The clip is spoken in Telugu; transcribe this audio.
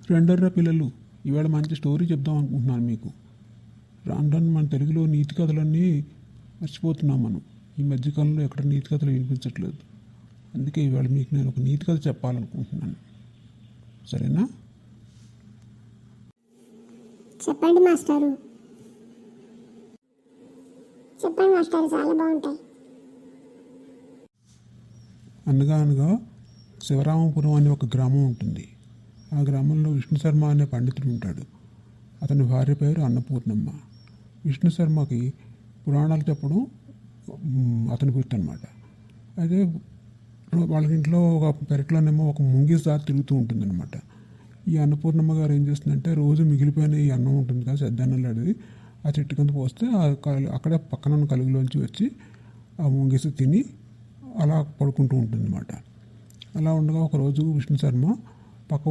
ఫ్రెండర్రా పిల్లలు, ఇవాళ మంచి స్టోరీ చెప్దాం అనుకుంటున్నాను మీకు. రాను రాను మన తెలుగులో నీతి కథలన్నీ మర్చిపోతున్నాం మనం. ఈ మధ్యకాలంలో ఎక్కడ నీతి కథలు వినిపించట్లేదు. అందుకే ఇవాళ మీకు నేను ఒక నీతి కథ చెప్పాలనుకుంటున్నాను. సరేనా? చెప్పండి మాస్టారు. చెప్పండి మాస్టారు, చాలా బాగుంటాయి. అనగా శివరామపురం అనే ఒక గ్రామం ఉంటుంది. ఆ గ్రామంలో విష్ణు శర్మ అనే పండితుడు ఉంటాడు. అతని భార్య పేరు అన్నపూర్ణమ్మ. విష్ణు శర్మకి పురాణాలు చెప్పడం అతని గుర్తు అనమాట. అయితే వాళ్ళ ఇంట్లో ఒక పెరట్లోనేమో ఒక ముంగిస దారి తిరుగుతూ ఉంటుందన్నమాట. ఈ అన్నపూర్ణమ్మ గారు ఏం చేస్తుందంటే, రోజు మిగిలిపోయిన ఈ అన్నం ఉంటుంది కదా, సద్దన్నం లాంటిది, ఆ చెట్టు కింద పోస్తే అక్కడే పక్కన ఉన్న కలుగులోంచి వచ్చి ఆ ముంగిస తిని అలా పడుకుంటూ ఉంటుంది అనమాట. అలా ఉండగా ఒకరోజు విష్ణు శర్మ పక్క